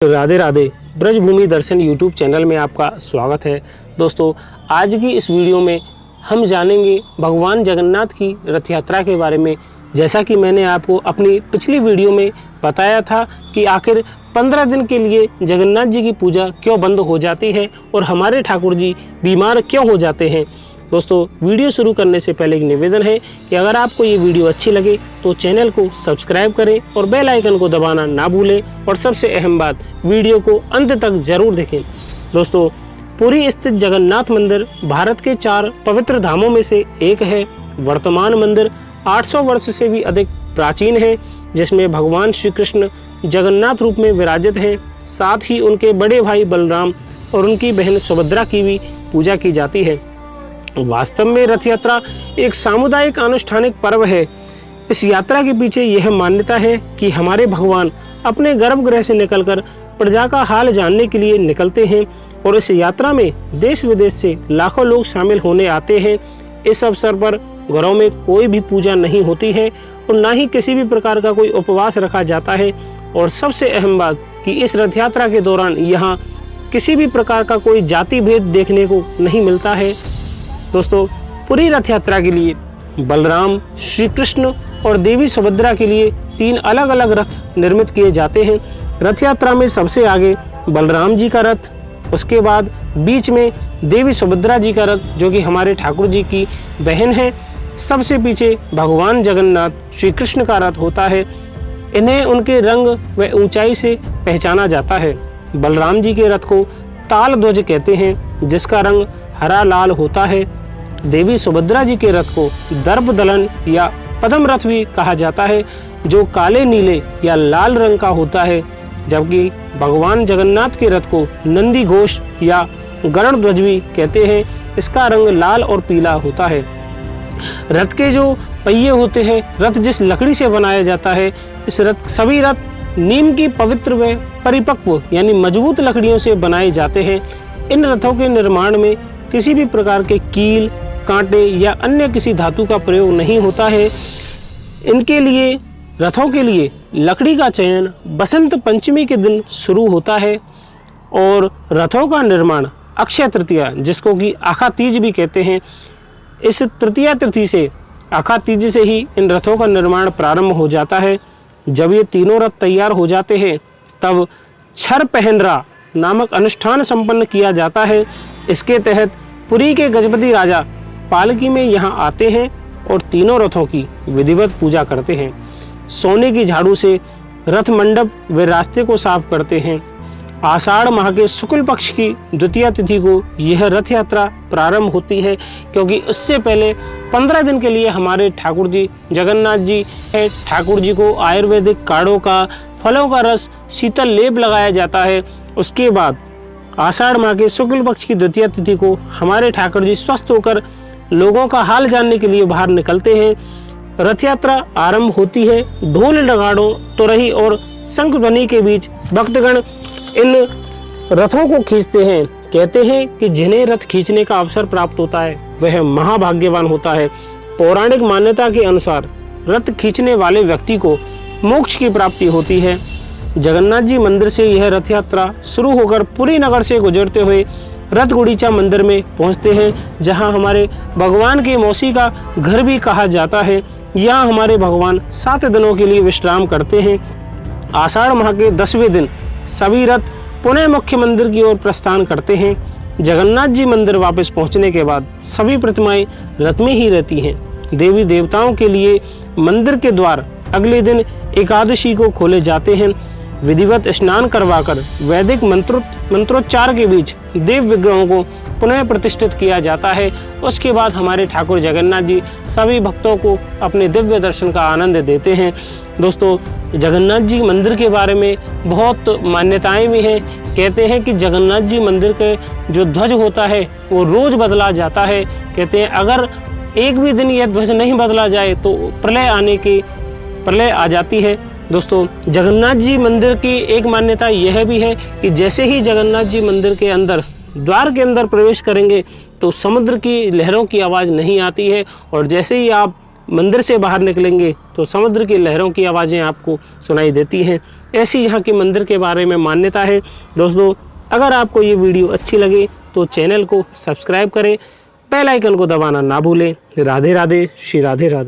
राधे राधे। ब्रजभूमि दर्शन YouTube channel में आपका स्वागत है। दोस्तों, आज की इस वीडियो में हम जानेंगे भगवान जगन्नाथ की रथ यात्रा के बारे में। जैसा कि मैंने आपको अपनी पिछली वीडियो में बताया था कि आखिर 15 दिन के लिए जगन्नाथ जी की पूजा क्यों बंद हो जाती है और हमारे ठाकुर जी बीमार क्यों हो जाते हैं। दोस्तों, वीडियो शुरू करने से पहले एक निवेदन है कि अगर आपको ये वीडियो अच्छी लगे तो चैनल को सब्सक्राइब करें और बेल आइकन को दबाना ना भूलें। और सबसे अहम बात, वीडियो को अंत तक जरूर देखें। दोस्तों, पुरी स्थित जगन्नाथ मंदिर भारत के 4 पवित्र धामों में से एक है। वर्तमान मंदिर 800 वर्ष से भी अधिक प्राचीन है, जिसमें भगवान श्री कृष्ण जगन्नाथ रूप में विराजित हैं। साथ ही उनके बड़े भाई बलराम और उनकी बहन सुभद्रा की भी पूजा की जाती है। वास्तव में रथ यात्रा एक सामुदायिक आनुष्ठानिक पर्व है। इस यात्रा के पीछे यह मान्यता है कि हमारे भगवान अपने गर्भगृह से निकलकर प्रजा का हाल जानने के लिए निकलते हैं और इस यात्रा में देश विदेश से लाखों लोग शामिल होने आते हैं। इस अवसर पर घरों में कोई भी पूजा नहीं होती है और ना ही किसी भी प्रकार का कोई उपवास रखा जाता है। और सबसे अहम बात कि इस रथ यात्रा के दौरान यहाँ किसी भी प्रकार का कोई जाति भेद देखने को नहीं मिलता है। दोस्तों, पूरी रथ यात्रा के लिए बलराम, श्री कृष्ण और देवी सुभद्रा के लिए 3 अलग अलग रथ निर्मित किए जाते हैं। रथ यात्रा में सबसे आगे बलराम जी का रथ, उसके बाद बीच में देवी सुभद्रा जी का रथ जो कि हमारे ठाकुर जी की बहन है, सबसे पीछे भगवान जगन्नाथ श्री कृष्ण का रथ होता है। इन्हें उनके रंग व ऊंचाई से पहचाना जाता है। बलराम जी के रथ को ताल ध्वज कहते हैं, जिसका रंग हरा लाल होता है। देवी सुभद्रा जी के रथ को दर्प दलन या पद्म रथ भी कहा जाता है, जो काले नीले या लाल रंग का होता है। जबकि भगवान जगन्नाथ के रथ को नंदी घोष या गरुड़ ध्वज भी कहते हैं। इसका रंग लाल और पीला होता है। रथ के जो पहिए होते हैं, रथ जिस लकड़ी से बनाया जाता है, सभी रथ नीम की पवित्र व परिपक्व यानी मजबूत लकड़ियों से बनाए जाते हैं। इन रथों के निर्माण में किसी भी प्रकार के कील, कांटे या अन्य किसी धातु का प्रयोग नहीं होता है। इनके लिए रथों के लिए लकड़ी का चयन बसंत पंचमी के दिन शुरू होता है और रथों का निर्माण अक्षय तृतीया, जिसको कि आखा तीज भी कहते हैं, इस तृतीया तिथि से आखा तीज से ही इन रथों का निर्माण प्रारंभ हो जाता है। जब ये तीनों रथ तैयार हो जाते हैं तब छर पहनरा नामक अनुष्ठान संपन्न किया जाता है। इसके तहत पुरी के गजपति राजा पालकी में यहाँ आते हैं और तीनों रथों की विधिवत पूजा करते हैं। सोने की झाड़ू से रथ मंडप व रास्ते को साफ करते हैं। आषाढ़ माह के शुक्ल पक्ष की द्वितीया तिथि को यह रथ यात्रा प्रारंभ होती है, क्योंकि उससे पहले 15 दिन के लिए हमारे ठाकुर जी जगन्नाथ जी है। ठाकुर जी को आयुर्वेदिक काढ़ों का, फलों का रस, शीतल लेप लगाया जाता है। उसके बाद आषाढ़ माह के शुक्ल पक्ष की द्वितीया तिथि को हमारे ठाकुर जी स्वस्थ होकर लोगों का हाल जानने के लिए बाहर निकलते हैं। रथ यात्रा आरंभ होती है। ढोल नगाड़ों, तुरही और शंख ध्वनि के बीच भक्तगण इन रथों को खींचते हैं। कहते हैं कि जिन्हें रथ खींचने का अवसर प्राप्त होता है वह महाभाग्यवान होता है। पौराणिक मान्यता के अनुसार रथ खींचने वाले व्यक्ति को मोक्ष की प्राप्ति होती है। जगन्नाथ जी मंदिर से यह रथ यात्रा शुरू होकर पुरी नगर से गुजरते हुए रथ गुड़ीचा मंदिर में पहुंचते हैं, जहां हमारे भगवान के मौसी का घर भी कहा जाता है। यहाँ हमारे भगवान 7 दिनों के लिए विश्राम करते हैं। आषाढ़ माह के 10वें दिन सभी रथ पुनः मुख्य मंदिर की ओर प्रस्थान करते हैं। जगन्नाथ जी मंदिर वापस पहुंचने के बाद सभी प्रतिमाएं रथ में ही रहती हैं। देवी देवताओं के लिए मंदिर के द्वार अगले दिन एकादशी को खोले जाते हैं। विधिवत स्नान करवाकर वैदिक मंत्रोच्चार के बीच देव विग्रहों को पुनः प्रतिष्ठित किया जाता है। उसके बाद हमारे ठाकुर जगन्नाथ जी सभी भक्तों को अपने दिव्य दर्शन का आनंद देते हैं। दोस्तों, जगन्नाथ जी मंदिर के बारे में बहुत मान्यताएं भी हैं। कहते हैं कि जगन्नाथ जी मंदिर के जो ध्वज होता है वो रोज बदला जाता है। कहते हैं अगर एक भी दिन यह ध्वज नहीं बदला जाए तो प्रलय आ जाती है। दोस्तों, जगन्नाथ जी मंदिर की एक मान्यता यह भी है कि जैसे ही जगन्नाथ जी मंदिर के अंदर द्वार के अंदर प्रवेश करेंगे तो समुद्र की लहरों की आवाज़ नहीं आती है, और जैसे ही आप मंदिर से बाहर निकलेंगे तो समुद्र की लहरों की आवाज़ें आपको सुनाई देती हैं। ऐसी यहाँ के मंदिर के बारे में मान्यता है। दोस्तों, अगर आपको ये वीडियो अच्छी लगे तो चैनल को सब्सक्राइब करें, बेल आइकन को दबाना ना भूलें। राधे राधे, श्री राधे राधे।